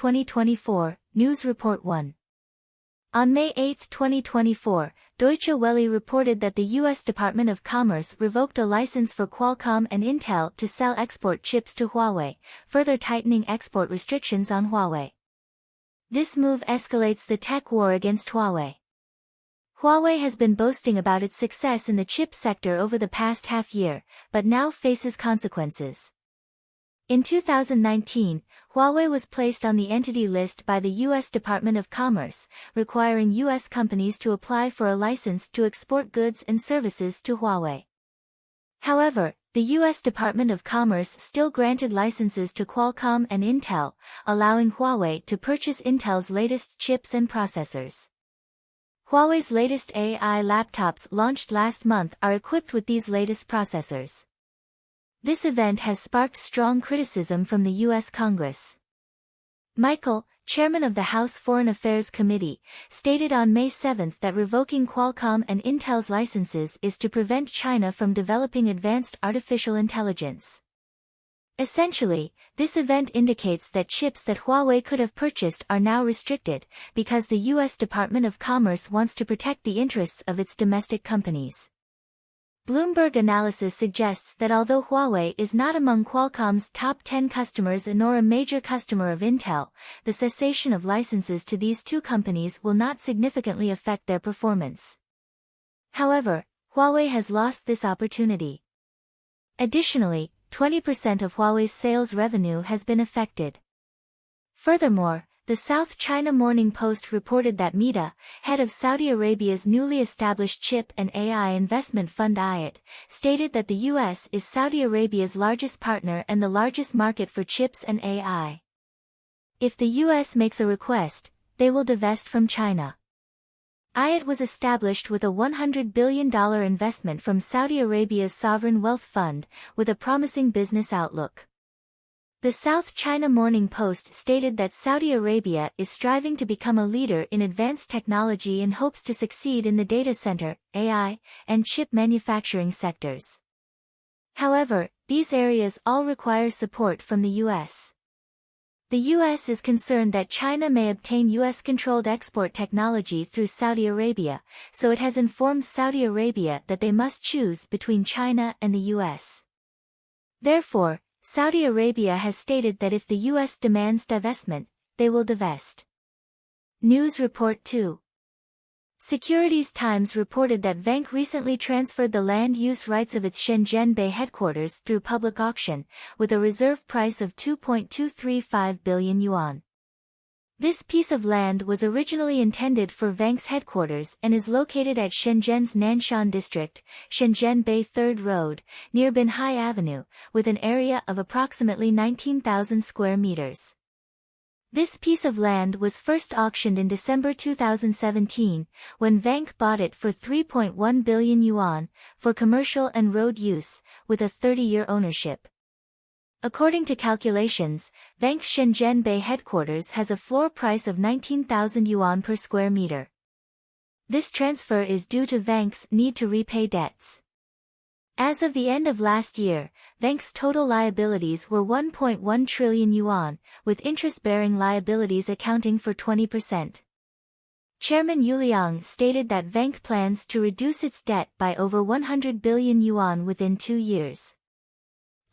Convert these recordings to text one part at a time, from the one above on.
2024, News Report 1. On May 8, 2024, Deutsche Welle reported that the U.S. Department of Commerce revoked a license for Qualcomm and Intel to sell export chips to Huawei, further tightening export restrictions on Huawei. This move escalates the tech war against Huawei. Huawei has been boasting about its success in the chip sector over the past half year, but now faces consequences. In 2019, Huawei was placed on the Entity List by the U.S. Department of Commerce, requiring U.S. companies to apply for a license to export goods and services to Huawei. However, the U.S. Department of Commerce still granted licenses to Qualcomm and Intel, allowing Huawei to purchase Intel's latest chips and processors. Huawei's latest AI laptops launched last month are equipped with these latest processors. This event has sparked strong criticism from the U.S. Congress. Michael, chairman of the House Foreign Affairs Committee, stated on May 7 that revoking Qualcomm and Intel's licenses is to prevent China from developing advanced artificial intelligence. Essentially, this event indicates that chips that Huawei could have purchased are now restricted, because the U.S. Department of Commerce wants to protect the interests of its domestic companies. Bloomberg analysis suggests that although Huawei is not among Qualcomm's top 10 customers nor a major customer of Intel, the cessation of licenses to these two companies will not significantly affect their performance. However, Huawei has lost this opportunity. Additionally, 20% of Huawei's sales revenue has been affected. Furthermore, the South China Morning Post reported that Meta, head of Saudi Arabia's newly established chip and AI investment fund IIT, stated that the U.S. is Saudi Arabia's largest partner and the largest market for chips and AI. If the U.S. makes a request, they will divest from China. IIT was established with a $100 billion investment from Saudi Arabia's sovereign wealth fund, with a promising business outlook. The South China Morning Post stated that Saudi Arabia is striving to become a leader in advanced technology and hopes to succeed in the data center, AI, and chip manufacturing sectors. However, these areas all require support from the U.S. The U.S. is concerned that China may obtain U.S.-controlled export technology through Saudi Arabia, so it has informed Saudi Arabia that they must choose between China and the U.S. Therefore, Saudi Arabia has stated that if the U.S. demands divestment, they will divest. News Report 2. Securities Times reported that Vanke recently transferred the land use rights of its Shenzhen Bay headquarters through public auction, with a reserve price of 2.235 billion yuan. This piece of land was originally intended for Vanke's headquarters and is located at Shenzhen's Nanshan District, Shenzhen Bay 3rd Road, near Binhai Avenue, with an area of approximately 19,000 square meters. This piece of land was first auctioned in December 2017, when Vanke bought it for 3.1 billion yuan, for commercial and road use, with a 30-year ownership. According to calculations, Vanke's Shenzhen Bay headquarters has a floor price of 19,000 yuan per square meter. This transfer is due to Vanke's need to repay debts. As of the end of last year, Vanke's total liabilities were 1.1 trillion yuan, with interest-bearing liabilities accounting for 20%. Chairman Yu Liang stated that Vanke plans to reduce its debt by over 100 billion yuan within 2 years.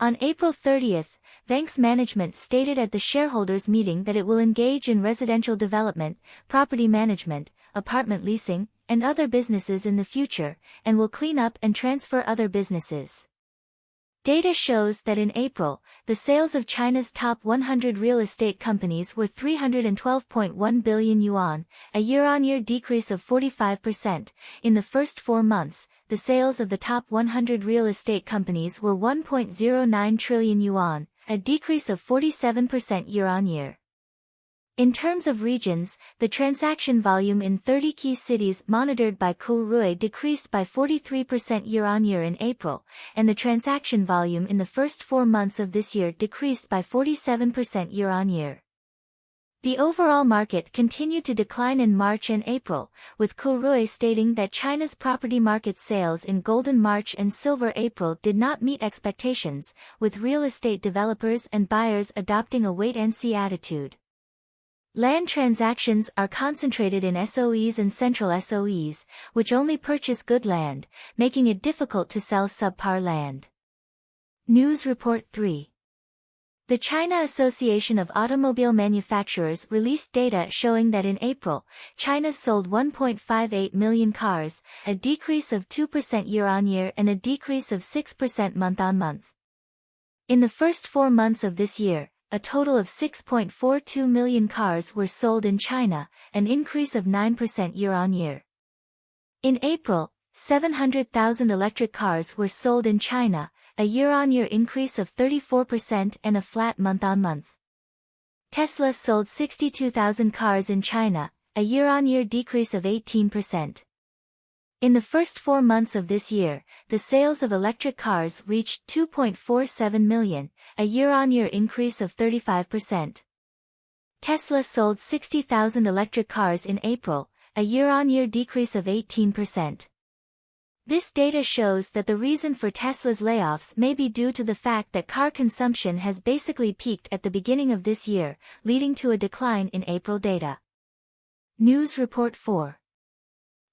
On April 30, Vanke's management stated at the shareholders' meeting that it will engage in residential development, property management, apartment leasing, and other businesses in the future, and will clean up and transfer other businesses. Data shows that in April, the sales of China's top 100 real estate companies were 312.1 billion yuan, a year-on-year decrease of 45%. In the first 4 months, the sales of the top 100 real estate companies were 1.09 trillion yuan, a decrease of 47% year-on-year. In terms of regions, the transaction volume in 30 key cities monitored by Courroy decreased by 43% year-on-year in April, and the transaction volume in the first 4 months of this year decreased by 47% year-on-year. The overall market continued to decline in March and April, with Courroy stating that China's property market sales in Golden March and Silver April did not meet expectations, with real estate developers and buyers adopting a wait-and-see attitude. Land transactions are concentrated in SOEs and central SOEs, which only purchase good land, making it difficult to sell subpar land. News Report 3. The China Association of Automobile Manufacturers released data showing that in April, China sold 1.58 million cars, a decrease of 2% year-on-year and a decrease of 6% month-on-month. In the first 4 months of this year, a total of 6.42 million cars were sold in China, an increase of 9% year-on-year. In April, 700,000 electric cars were sold in China, a year-on-year increase of 34% and a flat month-on-month. Tesla sold 62,000 cars in China, a year-on-year decrease of 18%. In the first 4 months of this year, the sales of electric cars reached 2.47 million, a year-on-year increase of 35%. Tesla sold 60,000 electric cars in April, a year-on-year decrease of 18%. This data shows that the reason for Tesla's layoffs may be due to the fact that car consumption has basically peaked at the beginning of this year, leading to a decline in April data. News Report 4.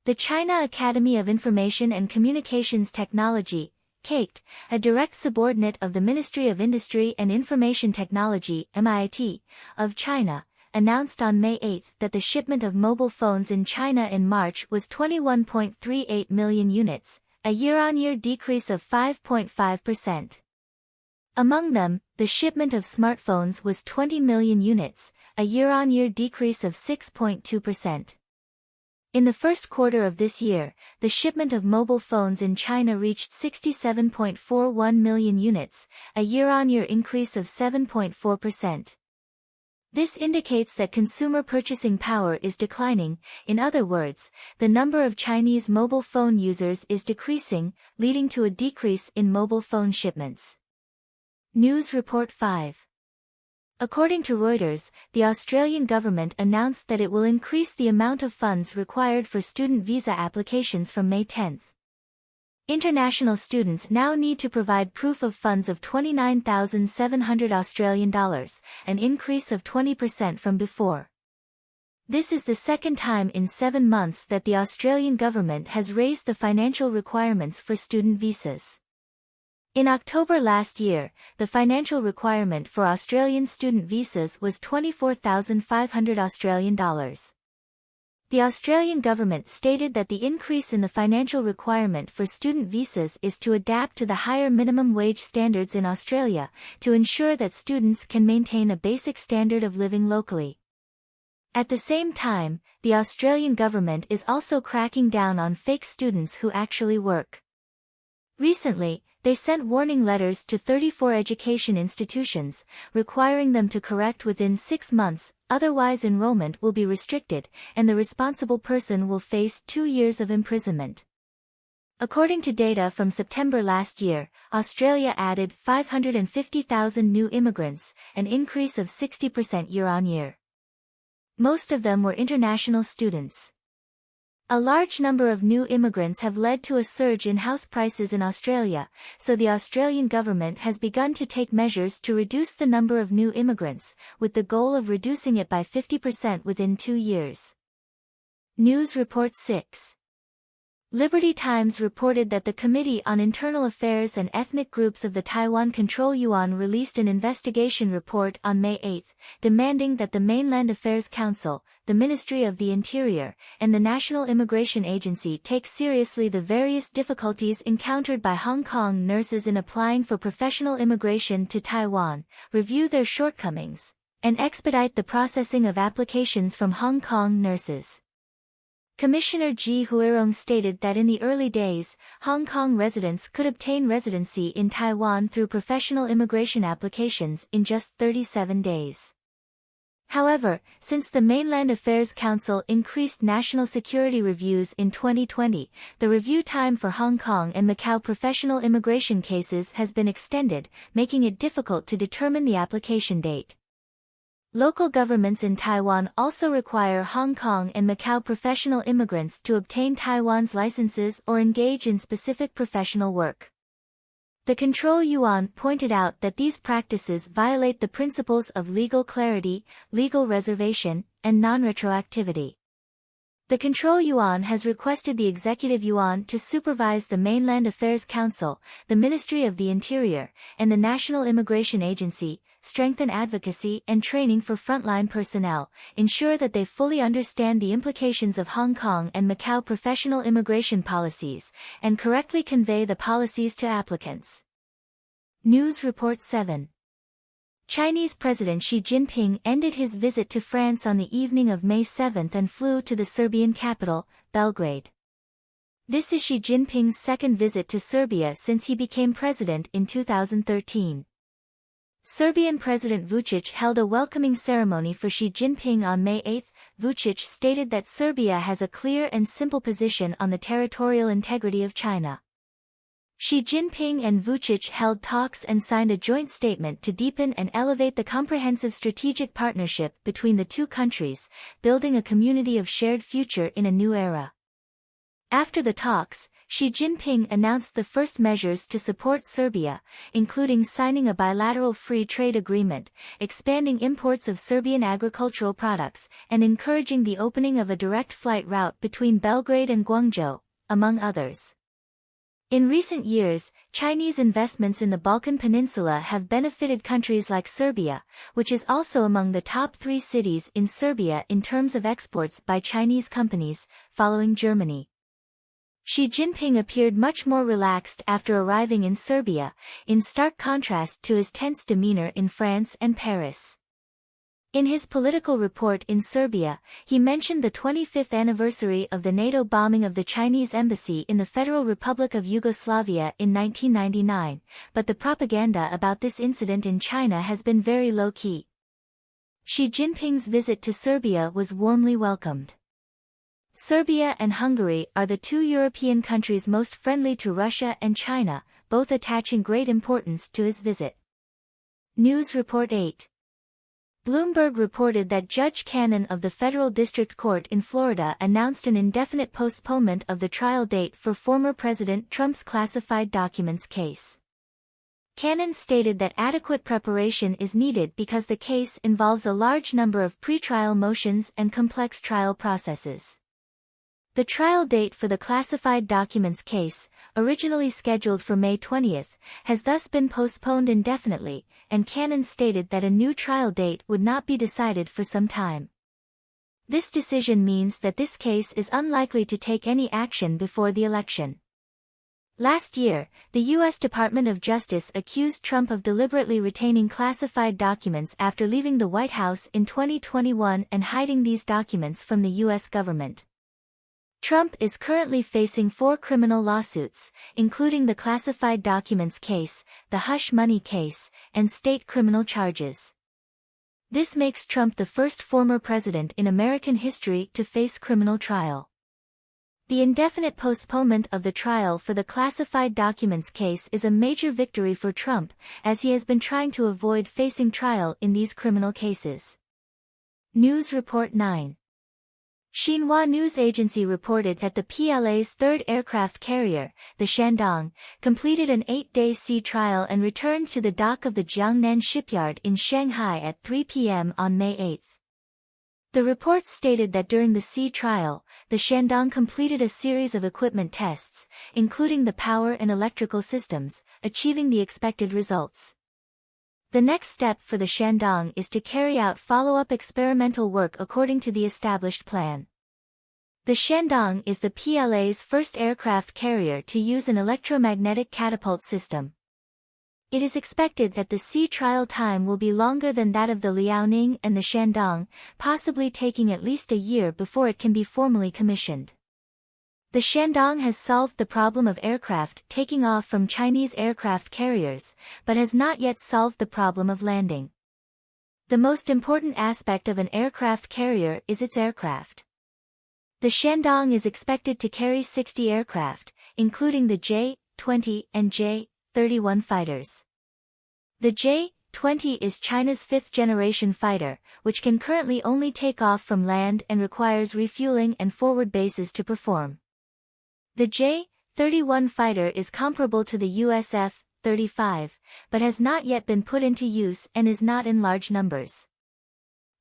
The China Academy of Information and Communications Technology, CAIT, a direct subordinate of the Ministry of Industry and Information Technology, MIT, of China, announced on May 8 that the shipment of mobile phones in China in March was 21.38 million units, a year-on-year decrease of 5.5%. Among them, the shipment of smartphones was 20 million units, a year-on-year decrease of 6.2%. In the first quarter of this year, the shipment of mobile phones in China reached 67.41 million units, a year-on-year increase of 7.4%. This indicates that consumer purchasing power is declining. In other words, the number of Chinese mobile phone users is decreasing, leading to a decrease in mobile phone shipments. News Report 5. According to Reuters, the Australian government announced that it will increase the amount of funds required for student visa applications from May 10. International students now need to provide proof of funds of 29,700 Australian dollars, an increase of 20% from before. This is the second time in 7 months that the Australian government has raised the financial requirements for student visas. In October last year, the financial requirement for Australian student visas was 24,500 Australian dollars. The Australian government stated that the increase in the financial requirement for student visas is to adapt to the higher minimum wage standards in Australia, to ensure that students can maintain a basic standard of living locally. At the same time, the Australian government is also cracking down on fake students who actually work. Recently, they sent warning letters to 34 education institutions, requiring them to correct within 6 months, otherwise enrollment will be restricted, and the responsible person will face 2 years of imprisonment. According to data from September last year, Australia added 550,000 new immigrants, an increase of 60% year-on-year. Most of them were international students. A large number of new immigrants have led to a surge in house prices in Australia, so the Australian government has begun to take measures to reduce the number of new immigrants, with the goal of reducing it by 50% within 2 years. News Report 6. Liberty Times reported that the Committee on Internal Affairs and Ethnic Groups of the Taiwan Control Yuan released an investigation report on May 8, demanding that the Mainland Affairs Council, the Ministry of the Interior, and the National Immigration Agency take seriously the various difficulties encountered by Hong Kong nurses in applying for professional immigration to Taiwan, review their shortcomings, and expedite the processing of applications from Hong Kong nurses. Commissioner Ji Huirong stated that in the early days, Hong Kong residents could obtain residency in Taiwan through professional immigration applications in just 37 days. However, since the Mainland Affairs Council increased national security reviews in 2020, the review time for Hong Kong and Macau professional immigration cases has been extended, making it difficult to determine the application date. Local governments in Taiwan also require Hong Kong and Macau professional immigrants to obtain Taiwan's licenses or engage in specific professional work. The Control Yuan pointed out that these practices violate the principles of legal clarity, legal reservation, and non-retroactivity. The Control Yuan has requested the Executive Yuan to supervise the Mainland Affairs Council, the Ministry of the Interior, and the National Immigration Agency, strengthen advocacy and training for frontline personnel, ensure that they fully understand the implications of Hong Kong and Macau professional immigration policies, and correctly convey the policies to applicants. News Report 7. Chinese President Xi Jinping ended his visit to France on the evening of May 7 and flew to the Serbian capital, Belgrade. This is Xi Jinping's second visit to Serbia since he became president in 2013. Serbian President Vučić held a welcoming ceremony for Xi Jinping on May 8. Vučić stated that Serbia has a clear and simple position on the territorial integrity of China. Xi Jinping and Vučić held talks and signed a joint statement to deepen and elevate the comprehensive strategic partnership between the two countries, building a community of shared future in a new era. After the talks, Xi Jinping announced the first measures to support Serbia, including signing a bilateral free trade agreement, expanding imports of Serbian agricultural products, and encouraging the opening of a direct flight route between Belgrade and Guangzhou, among others. In recent years, Chinese investments in the Balkan Peninsula have benefited countries like Serbia, which is also among the top 3 cities in Serbia in terms of exports by Chinese companies, following Germany. Xi Jinping appeared much more relaxed after arriving in Serbia, in stark contrast to his tense demeanor in France and Paris. In his political report in Serbia, he mentioned the 25th anniversary of the NATO bombing of the Chinese embassy in the Federal Republic of Yugoslavia in 1999, but the propaganda about this incident in China has been very low-key. Xi Jinping's visit to Serbia was warmly welcomed. Serbia and Hungary are the 2 European countries most friendly to Russia and China, both attaching great importance to his visit. News Report 8. Bloomberg reported that Judge Cannon of the Federal District Court in Florida announced an indefinite postponement of the trial date for former President Trump's classified documents case. Cannon stated that adequate preparation is needed because the case involves a large number of pretrial motions and complex trial processes. The trial date for the classified documents case, originally scheduled for May 20, has thus been postponed indefinitely, and Cannon stated that a new trial date would not be decided for some time. This decision means that this case is unlikely to take any action before the election. Last year, the U.S. Department of Justice accused Trump of deliberately retaining classified documents after leaving the White House in 2021 and hiding these documents from the U.S. government. Trump is currently facing 4 criminal lawsuits, including the classified documents case, the hush money case, and state criminal charges. This makes Trump the first former president in American history to face criminal trial. The indefinite postponement of the trial for the classified documents case is a major victory for Trump, as he has been trying to avoid facing trial in these criminal cases. News Report 9. Xinhua News Agency reported that the PLA's third aircraft carrier, the Shandong, completed an 8-day sea trial and returned to the dock of the Jiangnan shipyard in Shanghai at 3 p.m. on May 8. The report stated that during the sea trial, the Shandong completed a series of equipment tests, including the power and electrical systems, achieving the expected results. The next step for the Shandong is to carry out follow-up experimental work according to the established plan. The Shandong is the PLA's first aircraft carrier to use an electromagnetic catapult system. It is expected that the sea trial time will be longer than that of the Liaoning and the Shandong, possibly taking at least a year before it can be formally commissioned. The Shandong has solved the problem of aircraft taking off from Chinese aircraft carriers, but has not yet solved the problem of landing. The most important aspect of an aircraft carrier is its aircraft. The Shandong is expected to carry 60 aircraft, including the J-20 and J-31 fighters. The J-20 is China's 5th-generation fighter, which can currently only take off from land and requires refueling and forward bases to perform. The J-31 fighter is comparable to the US F-35, but has not yet been put into use and is not in large numbers.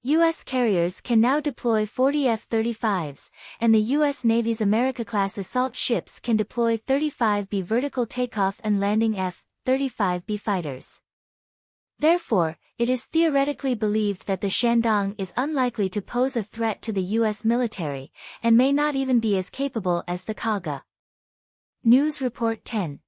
U.S. carriers can now deploy 40 F-35s, and the U.S. Navy's America-class assault ships can deploy 35B vertical takeoff and landing F-35B fighters. Therefore, it is theoretically believed that the Shandong is unlikely to pose a threat to the U.S. military, and may not even be as capable as the Kaga. News Report 10.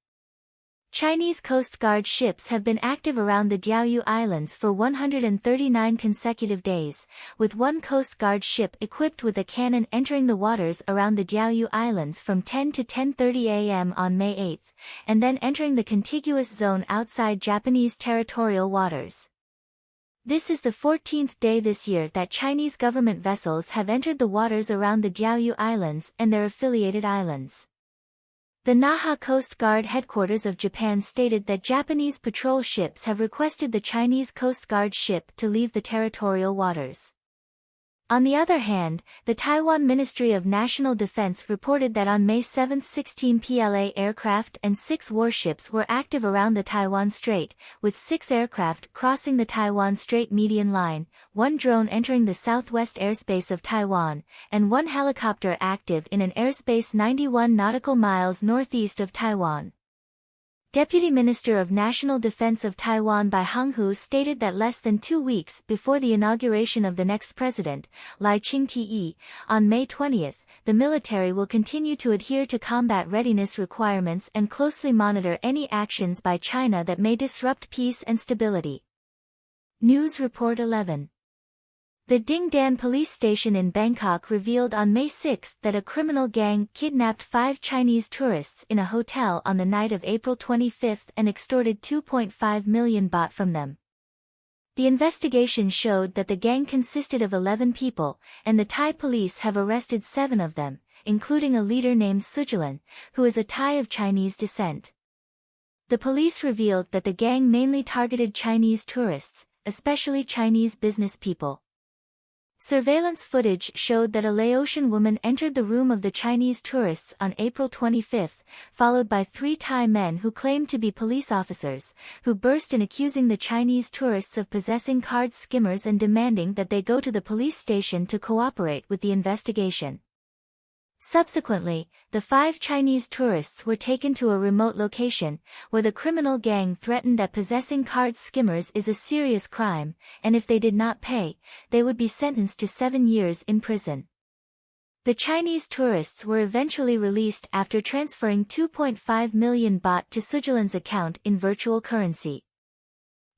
Chinese Coast Guard ships have been active around the Diaoyu Islands for 139 consecutive days, with one Coast Guard ship equipped with a cannon entering the waters around the Diaoyu Islands from 10 to 10:30 a.m. on May 8, and then entering the contiguous zone outside Japanese territorial waters. This is the 14th day this year that Chinese government vessels have entered the waters around the Diaoyu Islands and their affiliated islands. The Naha Coast Guard headquarters of Japan stated that Japanese patrol ships have requested the Chinese Coast Guard ship to leave the territorial waters. On the other hand, the Taiwan Ministry of National Defense reported that on May 7, 16 PLA aircraft and 6 warships were active around the Taiwan Strait, with 6 aircraft crossing the Taiwan Strait median line, 1 drone entering the southwest airspace of Taiwan, and 1 helicopter active in an airspace 91 nautical miles northeast of Taiwan. Deputy Minister of National Defense of Taiwan Bai Honghu stated that less than 2 weeks before the inauguration of the next president, Lai Ching-te, on May 20, the military will continue to adhere to combat readiness requirements and closely monitor any actions by China that may disrupt peace and stability. News Report 11. The Ding Dan police station in Bangkok revealed on May 6 that a criminal gang kidnapped 5 Chinese tourists in a hotel on the night of April 25 and extorted 2.5 million baht from them. The investigation showed that the gang consisted of 11 people, and the Thai police have arrested 7 of them, including a leader named Sujilan, who is a Thai of Chinese descent. The police revealed that the gang mainly targeted Chinese tourists, especially Chinese business people. Surveillance footage showed that a Laotian woman entered the room of the Chinese tourists on April 25, followed by 3 Thai men who claimed to be police officers, who burst in accusing the Chinese tourists of possessing card skimmers and demanding that they go to the police station to cooperate with the investigation. Subsequently, the 5 Chinese tourists were taken to a remote location, where the criminal gang threatened that possessing card skimmers is a serious crime, and if they did not pay, they would be sentenced to 7 years in prison. The Chinese tourists were eventually released after transferring 2.5 million baht to Sujilan's account in virtual currency.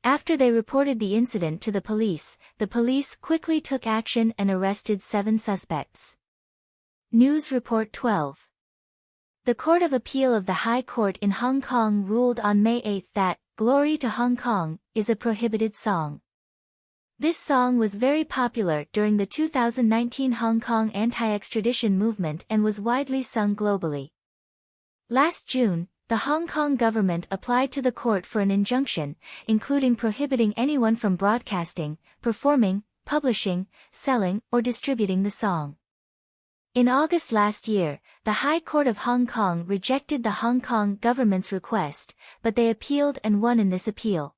After they reported the incident to the police quickly took action and arrested 7 suspects. News Report 12. The Court of Appeal of the High Court in Hong Kong ruled on May 8 that "Glory to Hong Kong" is a prohibited song. This song was very popular during the 2019 Hong Kong anti-extradition movement and was widely sung globally. Last June, the Hong Kong government applied to the court for an injunction, including prohibiting anyone from broadcasting, performing, publishing, selling, or distributing the song. In August last year, the High Court of Hong Kong rejected the Hong Kong government's request, but they appealed and won in this appeal.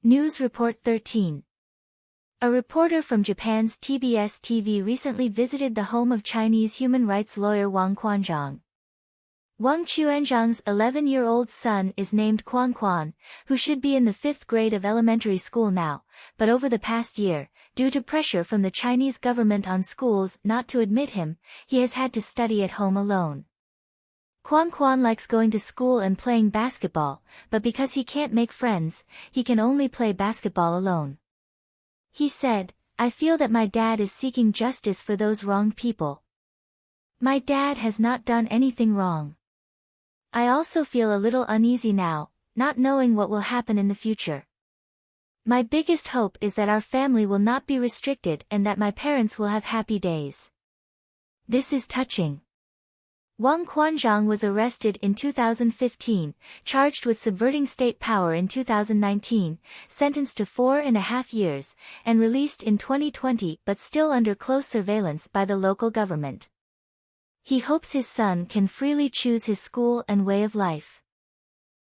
News Report 13. A reporter from Japan's TBS TV recently visited the home of Chinese human rights lawyer Wang Quanzhang. Wang Quanzhang's 11-year-old son is named Quan Quan, who should be in the 5th grade of elementary school now, but over the past year, due to pressure from the Chinese government on schools not to admit him, he has had to study at home alone. Quan Quan likes going to school and playing basketball, but because he can't make friends, he can only play basketball alone. He said, "I feel that my dad is seeking justice for those wronged people. My dad has not done anything wrong. I also feel a little uneasy now, not knowing what will happen in the future. My biggest hope is that our family will not be restricted and that my parents will have happy days." This is touching. Wang Quanzhang was arrested in 2015, charged with subverting state power in 2019, sentenced to 4.5 years, and released in 2020 but still under close surveillance by the local government. He hopes his son can freely choose his school and way of life.